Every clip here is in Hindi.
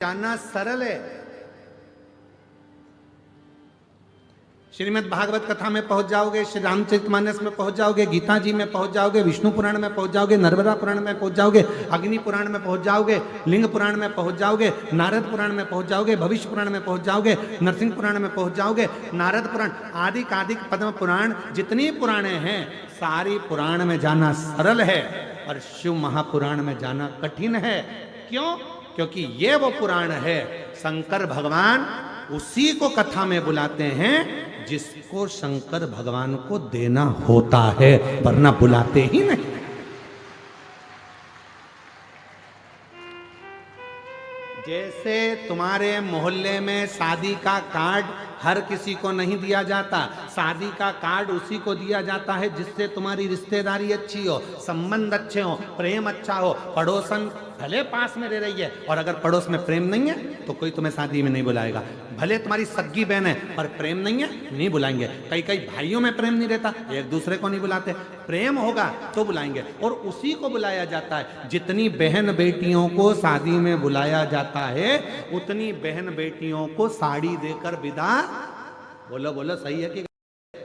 जानना सरल है। श्रीमद् भागवत कथा में पहुंच जाओगे, श्री रामचरितमानस में पहुंच जाओगे, गीता जी में पहुंच जाओगे, विष्णु पुराण में पहुंच जाओगे, नर्मदा पुराण में पहुंच जाओगे, अग्नि पुराण में पहुंच जाओगे, लिंग पुराण में पहुंच जाओगे, नारद पुराण में पहुंच जाओगे, भविष्य पुराण में पहुंच जाओगे, नरसिंह पुराण में पहुंच जाओगे, नारद पुराण आदि कादिक पद्म पुराण जितनी पुराणे हैं सारी पुराण में जाना सरल है और शिव महापुराण में जाना कठिन है। क्यों? क्योंकि ये वो पुराण है, शंकर भगवान उसी को कथा में बुलाते हैं जिसको शंकर भगवान को देना होता है, वरना बुलाते ही नहीं। जैसे तुम्हारे मोहल्ले में शादी का कार्ड हर किसी को नहीं दिया जाता, शादी का कार्ड उसी को दिया जाता है जिससे तुम्हारी रिश्तेदारी अच्छी हो, संबंध अच्छे हो, प्रेम अच्छा हो। पड़ोसन भले पास में रह रही है और अगर पड़ोस में प्रेम नहीं है तो कोई तुम्हें शादी में नहीं बुलाएगा। भले तुम्हारी सगी बहन है और प्रेम नहीं है, नहीं बुलाएंगे। कई कई भाइयों में प्रेम नहीं रहता, एक दूसरे को नहीं बुलाते। प्रेम होगा तो बुलाएंगे और उसी को बुलाया जाता है। जितनी बहन बेटियों को शादी में बुलाया जाता है उतनी बहन बेटियों को साड़ी देकर विदा, बोलो बोलो सही है कि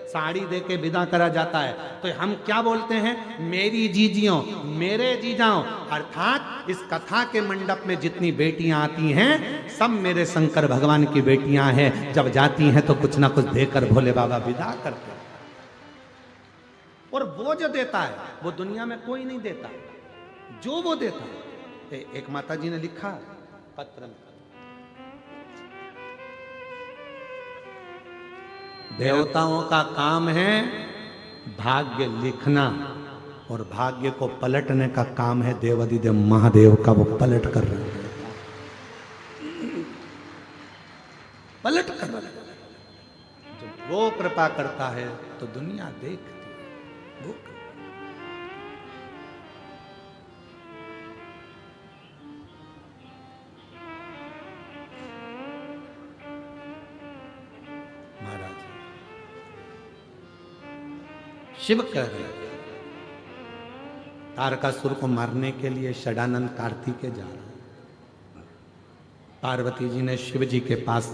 साड़ी देके विदा करा जाता है। तो हम क्या बोलते हैं? मेरी जीजियों, मेरे जीजाओं, अर्थात इस कथा के मंडप में जितनी बेटियां आती हैं सब मेरे शंकर भगवान की बेटियां हैं। जब जाती हैं तो कुछ ना कुछ देकर भोले बाबा विदा करते हैं। और वो जो देता है वो दुनिया में कोई नहीं देता, जो वो देता है। एक माता जी ने लिखा पत्र में, देवताओं का काम है भाग्य लिखना और भाग्य को पलटने का काम है देवाधिदेव महादेव का। वो पलट कर रहे हैं, पलट कर रहे हैं। जब वो कृपा करता है तो दुनिया देखती है। शिव कह रहे हैं तारकासुर को मारने के लिए षडानंद कार्तिकेय जा रहे हैं। पार्वती जी ने शिव जी के पास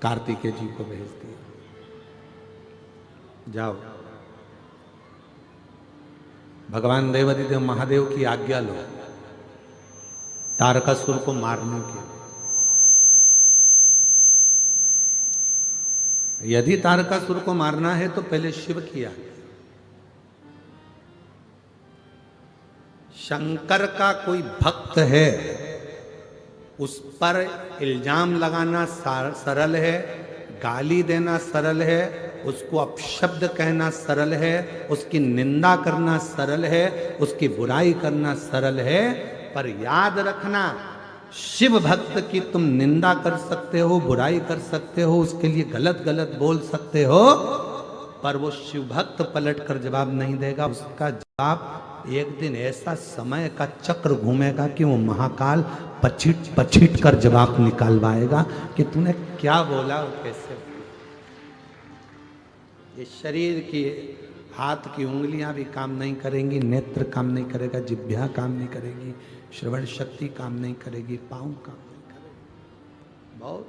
कार्तिकेय जी को भेज दिया, जाओ भगवान देवाधिदेव महादेव की आज्ञा लो तारकासुर को मारने के। यदि तारकासुर को मारना है तो पहले शिव किया। शंकर का कोई भक्त है उस पर इल्जाम लगाना सरल है, गाली देना सरल है, उसको अपशब्द कहना सरल है, उसकी निंदा करना सरल है, उसकी बुराई करना सरल है। पर याद रखना, शिव भक्त की तुम निंदा कर सकते हो, बुराई कर सकते हो, उसके लिए गलत गलत बोल सकते हो, पर वो शिव भक्त पलट कर जवाब नहीं देगा। उसका जवाब एक दिन ऐसा समय का चक्र घूमेगा कि वो महाकाल पछिट पछिट कर जवाब निकालवाएगा कि तूने क्या बोला और कैसे। ये शरीर की हाथ की उंगलियां भी काम नहीं करेंगी, नेत्र काम नहीं करेगा, जिह्वा काम नहीं करेगी, श्रवण शक्ति काम नहीं करेगी, पांव काम नहीं करेगी। बहुत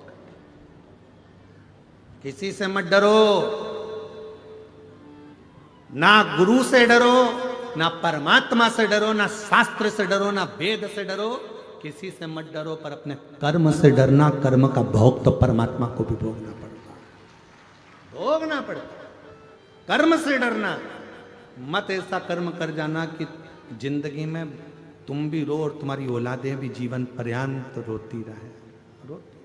किसी से मत डरो, ना गुरु से डरो, ना परमात्मा से डरो, ना शास्त्र से डरो, ना वेद से डरो, किसी से मत डरो, पर अपने कर्म से डरना। कर्म का भोग तो परमात्मा को भी भोगना पड़ता, भोगना पड़ता। कर्म से डरना मत, ऐसा कर्म कर जाना कि जिंदगी में तुम भी रो और तुम्हारी औलादें भी जीवन पर्यंत रोती रहे। रोती,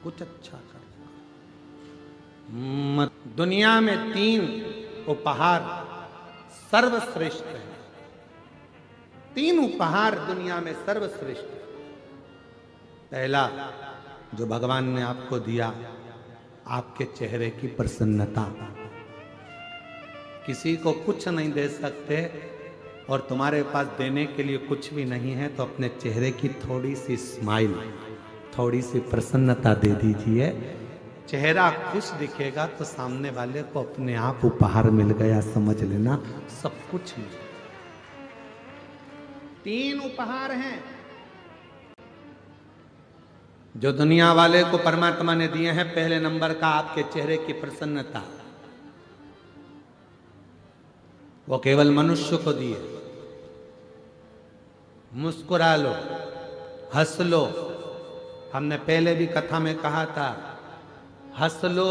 कुछ अच्छा कर। दुनिया में 3 उपहार सर्वश्रेष्ठ है। 3 उपहार दुनिया में सर्वश्रेष्ठ। पहला जो भगवान ने आपको दिया, आपके चेहरे की प्रसन्नता। किसी को कुछ नहीं दे सकते और तुम्हारे पास देने के लिए कुछ भी नहीं है, तो अपने चेहरे की थोड़ी सी स्माइल, थोड़ी सी प्रसन्नता दे दीजिए। चेहरा खुश दिखेगा तो सामने वाले को अपने आप उपहार मिल गया, समझ लेना, सब कुछ मिल। 3 उपहार हैं। जो दुनिया वाले को परमात्मा ने दिए हैं, पहले नंबर का आपके चेहरे की प्रसन्नता, वो केवल मनुष्य को दिए। मुस्कुरा लो, हंस लो। हमने पहले भी कथा में कहा था, हंस लो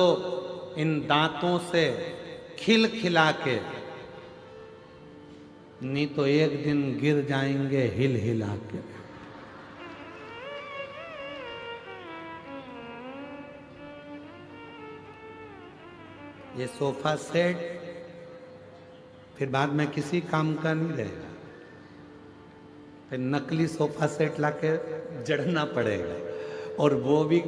इन दांतों से खिल खिला के, नहीं तो एक दिन गिर जाएंगे हिल हिला के। ये सोफा सेट फिर बाद में किसी काम का नहीं रहेगा, फिर नकली सोफा सेट लाके जड़ना पड़ेगा, और वो भी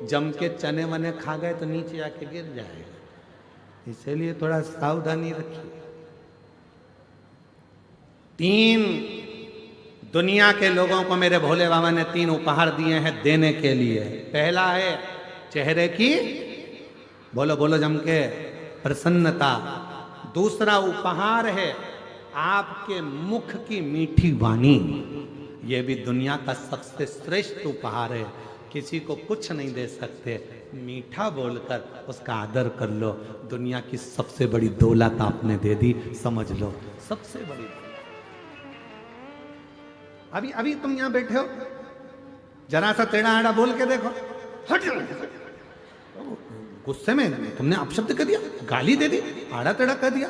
जम के चने वने खा गए तो नीचे आके गिर जाएगा। इसीलिए थोड़ा सावधानी रखिए। 3 दुनिया के लोगों को मेरे भोले बाबा ने 3 उपहार दिए हैं देने के लिए। पहला है चेहरे की, बोलो बोलो जम के, प्रसन्नता। दूसरा उपहार है आपके मुख की मीठी वाणी। यह भी दुनिया का सबसे श्रेष्ठ उपहार है। किसी को कुछ नहीं दे सकते, मीठा बोलकर उसका आदर कर लो। दुनिया की सबसे बड़ी दौलत आपने दे दी, समझ लो, सबसे बड़ी। अभी अभी तुम यहां बैठे हो, जरा सा टेढ़ा आड़ा बोल के देखो, हट गुस्से में तुमने अपशब्द कर दिया, गाली दे दी, आड़ा टेढ़ा कर दिया।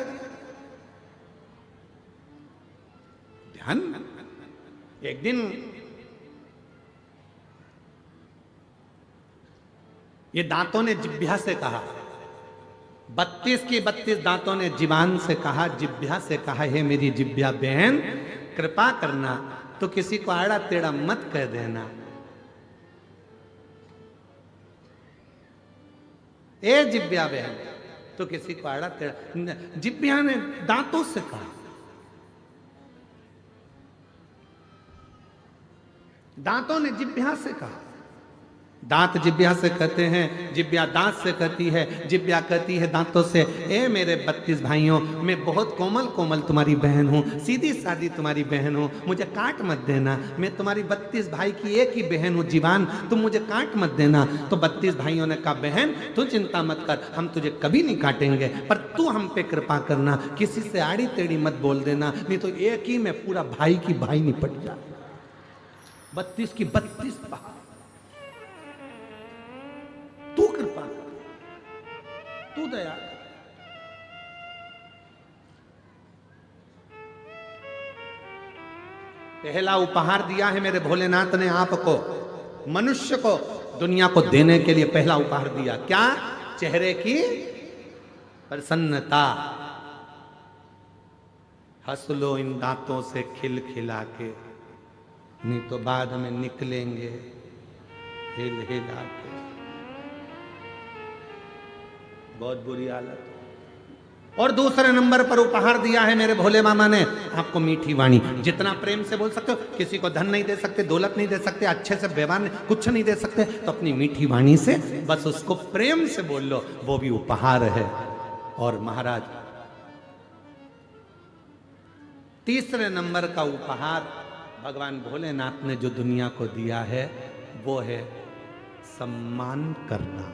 ध्यान। एक दिन ये दांतों ने जिह्वा से कहा, 32 की 32 दांतों ने जीवान से कहा, जिह्वा से कहा, हे मेरी जिह्वा बहन, कृपा करना तो किसी को आड़ा टेढ़ा मत कह देना। ए जिह्वा बहन, तो किसी को आड़ा टेढ़ा, जिह्वा ने दांतों से कहा, दांतों ने जिह्वा से कहा। दांत जिह्वा से कहते हैं, जिह्वा दांत से कहती है, जिह्वा कहती है दांतों से, ए मेरे 32 भाइयों, मैं बहुत कोमल कोमल तुम्हारी बहन हूँ, सीधी सादी तुम्हारी बहन हूँ, मुझे काट मत देना। मैं तुम्हारी 32 भाई की एक ही बहन हूँ जीवान, तुम मुझे काट मत देना। तो 32 भाइयों ने कहा, बहन तू चिंता मत कर, हम तुझे कभी नहीं काटेंगे, पर तू हम पे कृपा करना, किसी से आड़ी टेढ़ी मत बोल देना, नहीं तो एक ही में पूरा भाई की भाई निपट जाए। 32 की 32 पहाड़, तू कृपा कर, तू दया कर। पहला उपहार दिया है मेरे भोलेनाथ ने आपको, मनुष्य को, दुनिया को देने के लिए पहला उपहार दिया। क्या? चेहरे की प्रसन्नता। हंस लो इन दांतों से खिल खिला के, नहीं तो बाद में निकलेंगे हिल हिला के। बहुत बुरी हालत। और दूसरे नंबर पर उपहार दिया है मेरे भोले मामा ने आपको मीठी वाणी। जितना प्रेम से बोल सकते हो, किसी को धन नहीं दे सकते, दौलत नहीं दे सकते, अच्छे से व्यवहार कुछ नहीं दे सकते, तो अपनी मीठी वाणी से बस उसको प्रेम से बोल लो, वो भी उपहार है। और महाराज, तीसरे नंबर का उपहार भगवान भोलेनाथ ने जो दुनिया को दिया है, वो है सम्मान करना,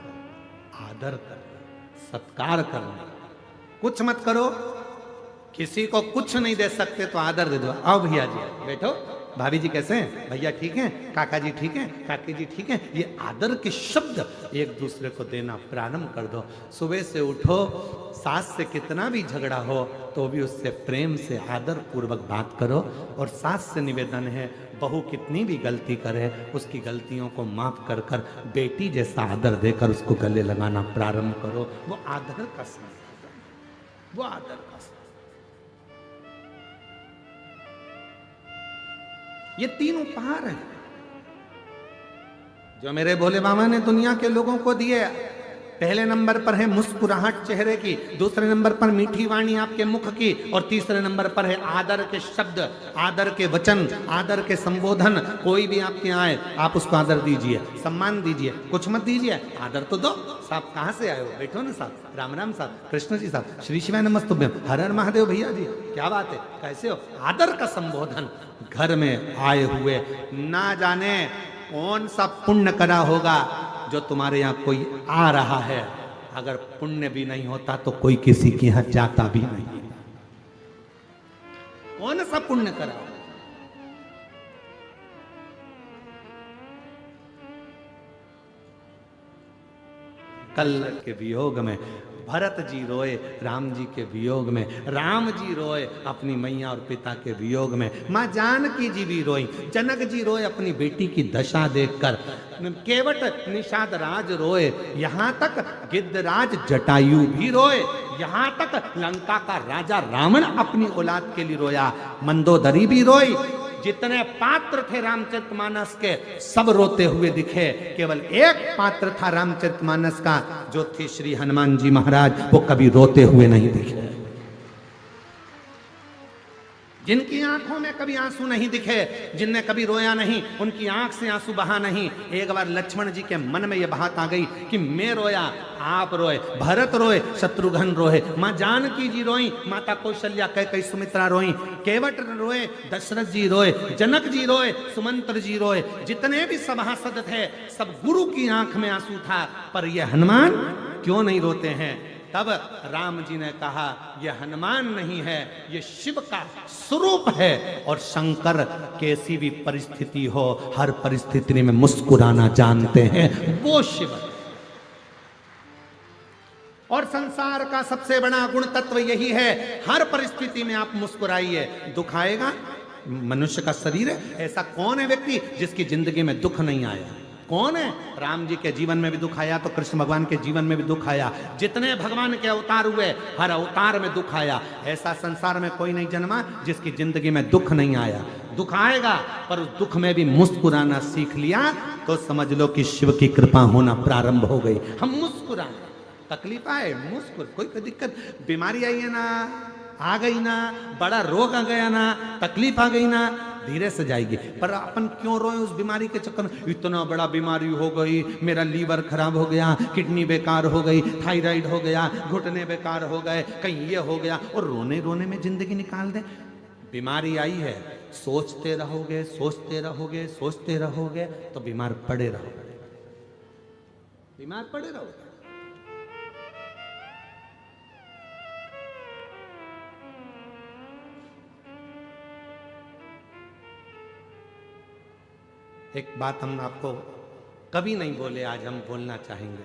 आदर करना, सत्कार करना। कुछ मत करो, किसी को कुछ नहीं दे सकते तो आदर दे दो। आओ भैया जी बैठो, भाभी जी कैसे हैं, भैया ठीक हैं, काका जी ठीक हैं, काकी जी ठीक हैं। ये आदर के शब्द एक दूसरे को देना प्रारंभ कर दो। सुबह से उठो, सास से कितना भी झगड़ा हो तो भी उससे प्रेम से आदर पूर्वक बात करो। और सास से निवेदन है, बहू कितनी भी गलती करे उसकी गलतियों को माफ कर कर बेटी जैसा आदर देकर उसको गले लगाना प्रारंभ करो। वो आदर का संस्कार, वो आदर का संस्कार। ये 3 उपहार हैं जो मेरे भोले बाबा ने दुनिया के लोगों को दिए। पहले नंबर पर है मुस्कुराहट चेहरे की, दूसरे नंबर पर मीठी वाणी आपके मुख की, और तीसरे नंबर पर है आदर के शब्द, आदर के वचन, आदर के संबोधन। कोई भी आपके आए आप उसको आदर दीजिए, सम्मान दीजिए, कुछ मत दीजिए, आदर तो दो। साहब कहाँ से आए हो, बैठो ना साहब, राम राम साहब, कृष्ण जी साहब, श्री शिवाय नमस्तुभ्यम, हर हर महादेव भैया जी, क्या बात है, कैसे हो। आदर का संबोधन घर में आए हुए। ना जाने कौन सा पुण्य करा होगा जो तुम्हारे यहाँ कोई आ रहा है? अगर पुण्य भी नहीं होता तो कोई किसी के यहाँ जाता भी नहीं। कौन सा पुण्य करा? कल के वियोग में भरत जी रोए, राम जी के वियोग में, राम जी रोए अपनी मैया और पिता के वियोग में, माँ जानकी जी भी रोई, जनक जी रोए अपनी बेटी की दशा देखकर, केवट निषाद राज रोए, यहाँ तक गिद्धराज जटायु भी रोए, यहाँ तक लंका का राजा रावण अपनी औलाद के लिए रोया, मंदोदरी भी रोई। जितने पात्र थे रामचरितमानस के सब रोते हुए दिखे, केवल एक पात्र था रामचरितमानस का जो थे श्री हनुमान जी महाराज, वो कभी रोते हुए नहीं दिखे। जिनकी आंखों में कभी आंसू नहीं दिखे, जिनने कभी रोया नहीं, उनकी आंख से आंसू बहा नहीं। एक बार लक्ष्मण जी के मन में यह बात आ गई कि मैं रोया, आप रोए, भरत रोए, शत्रुघ्न रोए, माँ जानकी जी रोई, माता कौशल्या कैकेयी सुमित्रा रोई, केवट रोए, दशरथ जी रोए, जनक जी रोए, सुमंत्र जी रोए, जितने भी सभासद थे सब गुरु की आंख में आंसू था, पर ये हनुमान क्यों नहीं रोते हैं? तब राम जी ने कहा यह हनुमान नहीं है, यह शिव का स्वरूप है, और शंकर कैसी भी परिस्थिति हो हर परिस्थिति में मुस्कुराना जानते हैं, वो शिव है। और संसार का सबसे बड़ा गुण तत्व यही है, हर परिस्थिति में आप मुस्कुराइए। दुख आएगा, मनुष्य का शरीर है, ऐसा कौन है व्यक्ति जिसकी जिंदगी में दुख नहीं आया? कौन है? राम जी के जीवन में भी दुख आया तो कृष्ण भगवान के जीवन में भी दुख आया, जितने भगवान के अवतार हुए हर अवतार में दुख आया। ऐसा संसार में कोई नहीं जन्मा जिसकी जिंदगी में दुख नहीं आया। दुख आएगा, पर उस दुख में भी मुस्कुराना सीख लिया तो समझ लो कि शिव की कृपा होना प्रारंभ हो गई। हम मुस्कुराएं, तकलीफ आए कोई दिक्कत, बीमारी आई है ना, आ गई ना, बड़ा रोग आ गया ना, तकलीफ आ गई ना, धीरे से जाएगी। पर अपन क्यों रोए उस बीमारी के चक्कर में? इतना बड़ा बीमारी हो गई, मेरा लीवर खराब हो गया, किडनी बेकार हो गई, थायराइड हो गया, घुटने बेकार हो गए, कहीं ये हो गया, और रोने रोने में जिंदगी निकाल दे। बीमारी आई है, सोचते रहोगे सोचते रहोगे सोचते रहोगे तो बीमार पड़े रहोगे, बीमार पड़े रहोगे। एक बात हम आपको कभी नहीं बोले, आज हम बोलना चाहेंगे।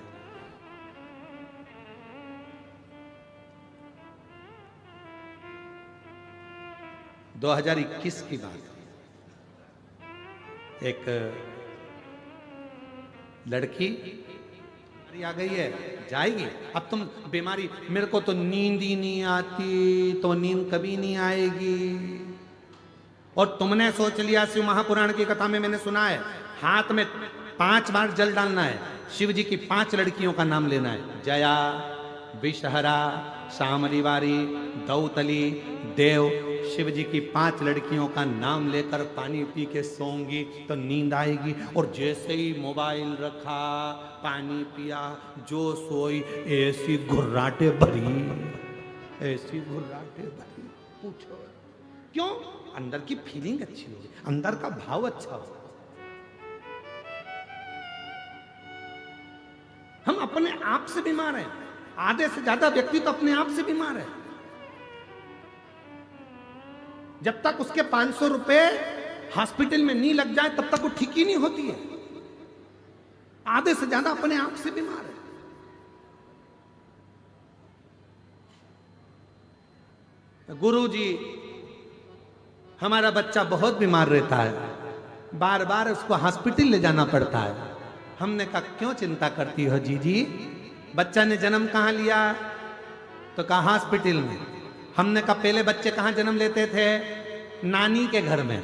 दो 2021 की बात, एक लड़की आ गई है, जाएगी। अब तुम बीमारी, मेरे को तो नींद ही नहीं आती, तो नींद कभी नहीं आएगी। और तुमने सोच लिया, शिव महापुराण की कथा में मैंने सुना है, हाथ में 5 बार जल डालना है, शिव जी की 5 लड़कियों का नाम लेना है, जया, विषहरा, शामरीवारी, दौतली, देव। शिव जी की 5 लड़कियों का नाम लेकर पानी पी के सोऊंगी तो नींद आएगी। और जैसे ही मोबाइल रखा, पानी पिया, जो सोई, ऐसी घुर्राटे भरी, ऐसी घुर्राटे भरी, पूछो क्यों? अंदर की फीलिंग अच्छी होगी, अंदर का भाव अच्छा हो। हम अपने आप से बीमार हैं, आधे से ज्यादा व्यक्ति तो अपने आप से बीमार है। जब तक उसके 500 रुपए हॉस्पिटल में नहीं लग जाए तब तक वो ठीक ही नहीं होती है। आधे से ज्यादा अपने आप से बीमार है। गुरुजी, हमारा बच्चा बहुत बीमार रहता है, बार बार उसको हॉस्पिटल ले जाना पड़ता है। हमने कहा क्यों चिंता करती हो जीजी, बच्चा ने जन्म कहाँ लिया? तो कहा हॉस्पिटल में। हमने कहा पहले बच्चे कहाँ जन्म लेते थे? नानी के घर में,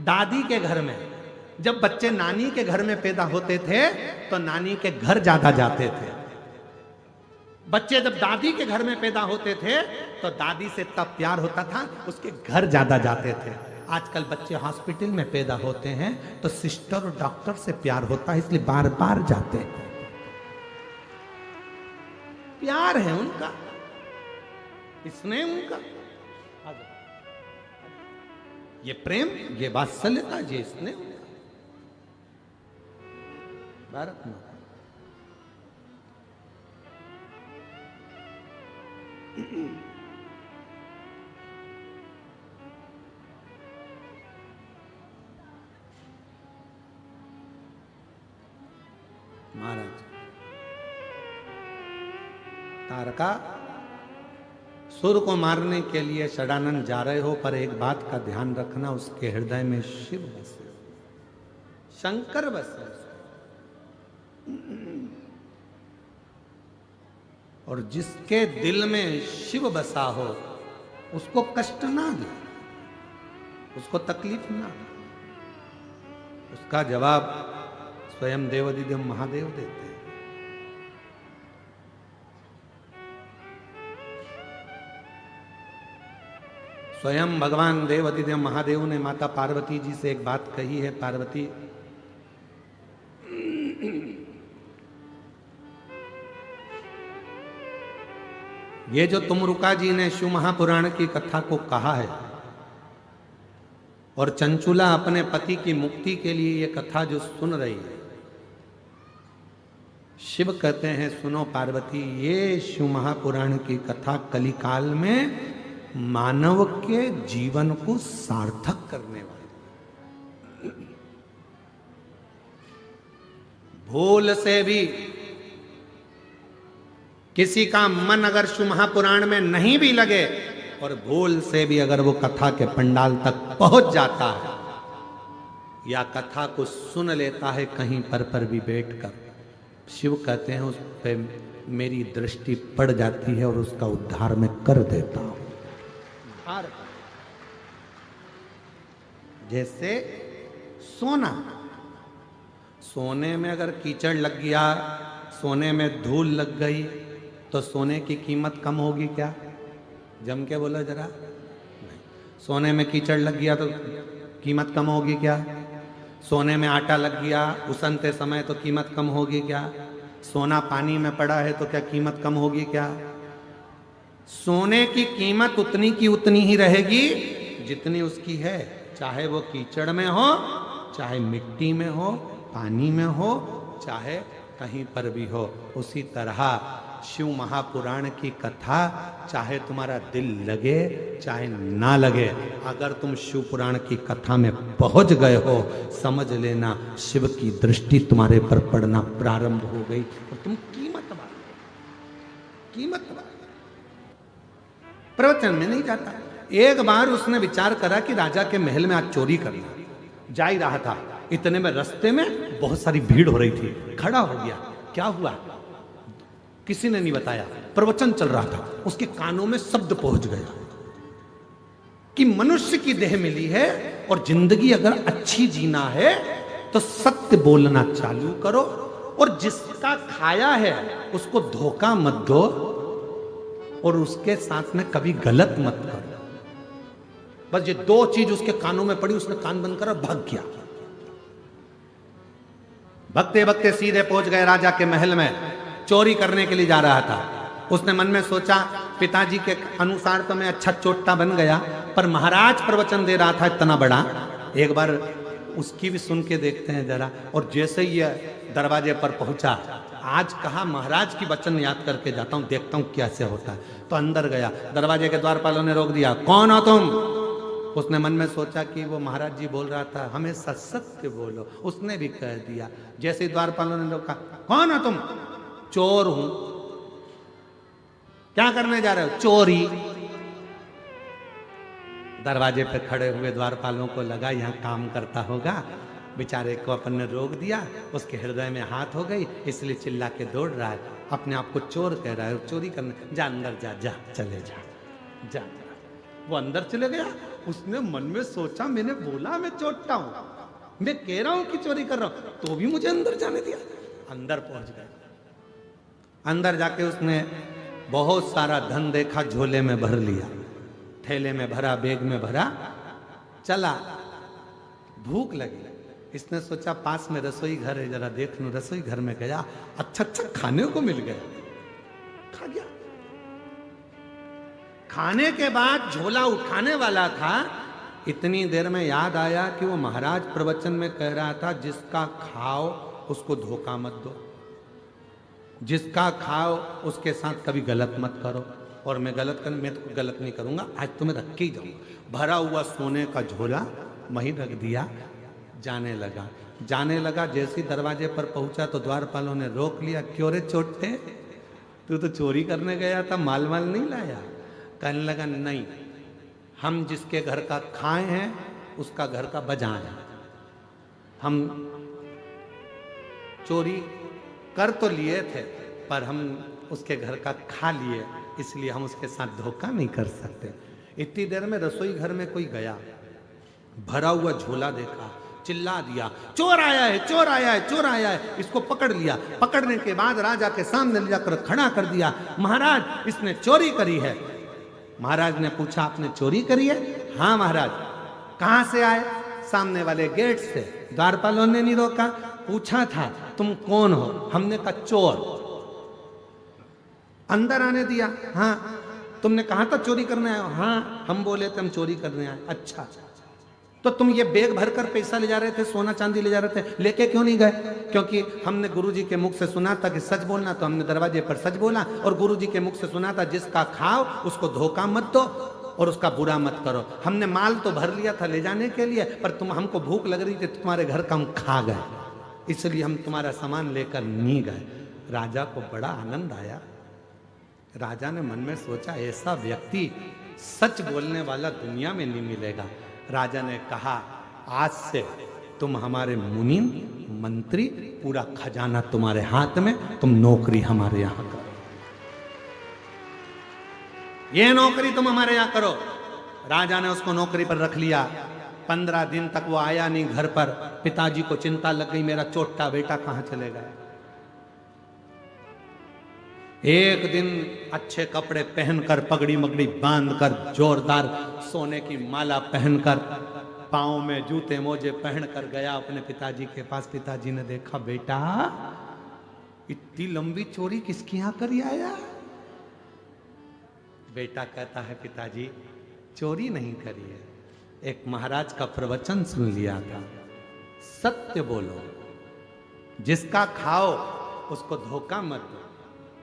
दादी के घर में। जब बच्चे नानी के घर में पैदा होते थे तो नानी के घर ज्यादा जाते थे। बच्चे जब दादी के घर में पैदा होते थे तो दादी से तब प्यार होता था, उसके घर ज्यादा जाते थे। आजकल बच्चे हॉस्पिटल में पैदा होते हैं तो सिस्टर और डॉक्टर से प्यार होता है, इसलिए बार बार जाते हैं। प्यार है उनका, स्नेह उनका, ये प्रेम, ये वात्सल्यता, ये स्नेह। भारत माता। महाराज तारका, सुर को मारने के लिए षडानंद जा रहे हो, पर एक बात का ध्यान रखना, उसके हृदय में शिव बसे, शंकर बसे, और जिसके दिल में शिव बसा हो उसको कष्ट ना दे, उसको तकलीफ ना दे। उसका जवाब स्वयं देवाधिदेव महादेव देते हैं। स्वयं भगवान देवाधिदेव महादेव ने माता पार्वती जी से एक बात कही है, पार्वती ये जो तुमरुका जी ने शिव महापुराण की कथा को कहा है और चंचुला अपने पति की मुक्ति के लिए ये कथा जो सुन रही है, शिव कहते हैं सुनो पार्वती, ये शिव महापुराण की कथा कलिकाल में मानव के जीवन को सार्थक करने वाली। भूल से भी किसी का मन अगर शिव महापुराण में नहीं भी लगे और भूल से भी अगर वो कथा के पंडाल तक पहुंच जाता है या कथा को सुन लेता है कहीं पर भी बैठकर, शिव कहते हैं उस पे मेरी दृष्टि पड़ जाती है और उसका उद्धार मैं कर देता हूं। जैसे सोना, सोने में अगर कीचड़ लग गया, सोने में धूल लग गई, तो सोने की कीमत कम होगी क्या? जम के बोलो जरा। नहीं। सोने में कीचड़ लग गया तो कीमत कम होगी क्या? सोने में आटा लग गया उसनते समय तो कीमत कम होगी क्या? सोना पानी में पड़ा है तो क्या कीमत कम होगी क्या? सोने की कीमत उतनी की उतनी ही रहेगी जितनी उसकी है, चाहे वो कीचड़ में हो, चाहे मिट्टी में हो, पानी में हो, चाहे कहीं पर भी हो। उसी तरह शिव महापुराण की कथा, चाहे तुम्हारा दिल लगे चाहे ना लगे, अगर तुम शिव पुराण की कथा में पहुंच गए हो, समझ लेना शिव की दृष्टि तुम्हारे पर पड़ना प्रारंभ हो गई और तुम कीमत वाले प्रवचन में नहीं जाता। एक बार उसने विचार करा कि राजा के महल में आज चोरी करना, जा ही रहा था, इतने में रास्ते में बहुत सारी भीड़ हो रही थी, खड़ा हो गया। क्या हुआ किसी ने नहीं बताया, प्रवचन चल रहा था, उसके कानों में शब्द पहुंच गया कि मनुष्य की देह मिली है और जिंदगी अगर अच्छी जीना है तो सत्य बोलना चालू करो और जिसका खाया है उसको धोखा मत दो और उसके साथ में कभी गलत मत करो। बस ये दो चीज उसके कानों में पड़ी, उसने कान बंद करा, भाग गया। भगते भगते सीधे पहुंच गए राजा के महल में, चोरी करने के लिए जा रहा था। उसने मन में सोचा पिताजी के अनुसार तो मैं अच्छा चोट्टा बन गया, पर महाराज प्रवचन दे रहा था इतना बड़ा, एक बार उसकी भी सुन के देखते हैं जरा। और जैसे ही दरवाजे पर पहुंचा, आज कहा महाराज की वचन याद करके जाता हूं, देखता हूं कैसे होता है। तो अंदर गया, दरवाजे के द्वारपालों ने रोक दिया, कौन हो तुम? उसने मन में सोचा कि वो महाराज जी बोल रहा था हमेशा सत्य बोलो, उसने भी कह दिया। जैसे द्वारपालों ने रोका, कौन हो तुम? चोर हूं। क्या करने जा रहे हो? चोरी। दरवाजे पे खड़े हुए द्वारपालों को लगा यहां काम करता होगा, बेचारे को अपन ने रोक दिया, उसके हृदय में हाथ हो गई, इसलिए चिल्ला के दौड़ रहा है, अपने आप को चोर कह रहा है, चोरी करने। जा अंदर जा, जा चले जा। वो अंदर चले गया। उसने मन में सोचा मैंने बोला मैं चोरटा हूं, मैं कह रहा हूं कि चोरी कर रहा हूं, तो भी मुझे अंदर जाने दिया। अंदर पहुंच गए। अंदर जाके उसने बहुत सारा धन देखा, झोले में भर लिया, थैले में भरा, बैग में भरा, चला। भूख लगी, इसने सोचा पास में रसोई घर है, जरा देख लूं। रसोई घर में गया, अच्छा अच्छा खाने को मिल गया, खा गया। खाने के बाद झोला उठाने वाला था, इतनी देर में याद आया कि वो महाराज प्रवचन में कह रहा था जिसका खाओ उसको धोखा मत दो, जिसका खाओ उसके साथ कभी गलत मत करो। और मैं तो गलत नहीं करूंगा, आज तुम्हें रख के ही जाऊंगा। भरा हुआ सोने का झोला वहीं रख दिया, जाने लगा। जैसे ही दरवाजे पर पहुंचा तो द्वारपालों ने रोक लिया। क्यों रे चोटे, तू तो चोरी करने गया था, माल नहीं लाया? कहने लगा नहीं, हम जिसके घर का खाए हैं उसका घर का बजाए हैं। हम चोरी कर तो लिए थे पर हम उसके घर का खा लिए, इसलिए हम उसके साथ धोखा नहीं कर सकते। इतनी देर में रसोई घर में कोई गया, भरा हुआ झोला देखा, चिल्ला दिया, चोर आया है, चोर आया है, चोर आया है। इसको पकड़ लिया। पकड़ने के बाद राजा के सामने ले जाकर खड़ा कर दिया। महाराज, इसने चोरी करी है। महाराज ने पूछा, आपने चोरी करी है? हाँ महाराज। कहां से आए? सामने वाले गेट से। द्वारपालों ने नहीं रोका, पूछा था तुम कौन हो? हमने कहा चोर। अंदर आने दिया? हाँ। तुमने कहा था चोरी करने आए हो? हाँ, हम बोले थे हम चोरी करने आए। अच्छा, तो तुम ये बैग भरकर पैसा ले जा रहे थे, सोना चांदी ले जा रहे थे, लेके क्यों नहीं गए? क्योंकि हमने गुरुजी के मुख से सुना था कि सच बोलना, तो हमने दरवाजे पर सच बोला। और गुरुजी के मुख से सुना था जिसका खाओ उसको धोखा मत दो और उसका बुरा मत करो। हमने माल तो भर लिया था ले जाने के लिए, पर हमको भूख लग रही थी, तुम्हारे घर का हम खा गए, इसलिए हम तुम्हारा सामान लेकर नहीं गए। राजा को बड़ा आनंद आया। राजा ने मन में सोचा, ऐसा व्यक्ति सच बोलने वाला दुनिया में नहीं मिलेगा। राजा ने कहा, आज से तुम हमारे मुनीम, मंत्री, पूरा खजाना तुम्हारे हाथ में, तुम नौकरी हमारे यहां करो, ये नौकरी तुम हमारे यहां करो। राजा ने उसको नौकरी पर रख लिया। 15 दिन तक वो आया नहीं घर पर। पिताजी को चिंता लग गई, मेरा चोटा बेटा कहां चले गया। एक दिन अच्छे कपड़े पहनकर, पगड़ी मगड़ी बांधकर, जोरदार सोने की माला पहनकर, पांव में जूते मोजे पहनकर गया अपने पिताजी के पास। पिताजी ने देखा, बेटा इतनी लंबी चोरी किसके यहां करी आया? बेटा कहता है, पिताजी चोरी नहीं करी है, एक महाराज का प्रवचन सुन लिया था, सत्य बोलो, जिसका खाओ उसको धोखा मत दो,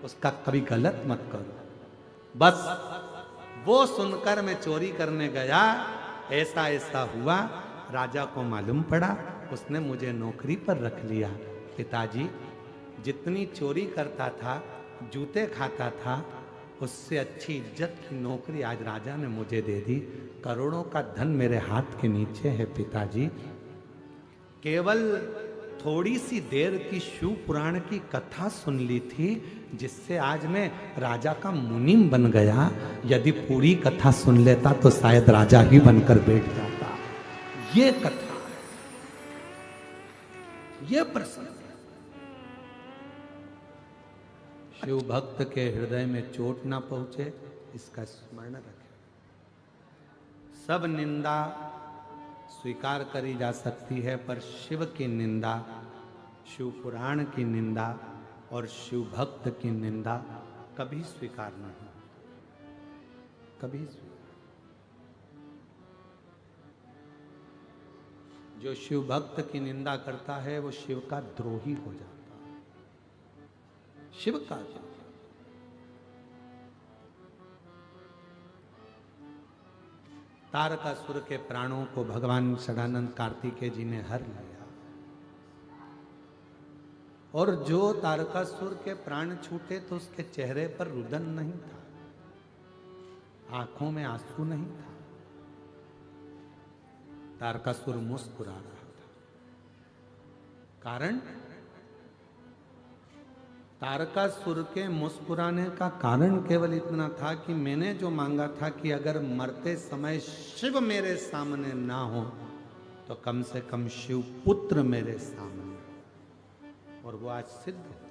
उसका कभी गलत मत करो। बस वो सुनकर मैं चोरी करने गया, ऐसा ऐसा हुआ। राजा को मालूम पड़ा, उसने मुझे नौकरी पर रख लिया। पिताजी, जितनी चोरी करता था, जूते खाता था, उससे अच्छी इज्जत की नौकरी आज राजा ने मुझे दे दी। करोड़ों का धन मेरे हाथ के नीचे है पिताजी। केवल थोड़ी सी देर की शिव पुराण की कथा सुन ली थी, जिससे आज मैं राजा का मुनीम बन गया। यदि पूरी कथा सुन लेता तो शायद राजा ही बनकर बैठ जाता। ये कथा है, ये प्रसंग। शिव भक्त के हृदय में चोट ना पहुंचे, इसका स्मरण रखें। सब निंदा स्वीकार करी जा सकती है, पर शिव की निंदा, शिव पुराण की निंदा और शिव भक्त की निंदा कभी स्वीकार नहीं, कभी जो शिव भक्त की निंदा करता है वो शिव का द्रोही हो जाता है। शिव का तारकासुर के प्राणों को भगवान सदानंद कार्तिकेय जी ने हर लिया, और जो तारकासुर के प्राण छूटे तो उसके चेहरे पर रुदन नहीं था, आंखों में आंसू नहीं था, तारकासुर मुस्कुरा रहा था। कारण, तारकासुर के मुस्कुराने का कारण केवल इतना था कि मैंने जो मांगा था कि अगर मरते समय शिव मेरे सामने ना हो तो कम से कम शिव पुत्र मेरे सामने, और वो आज सिद्ध हो।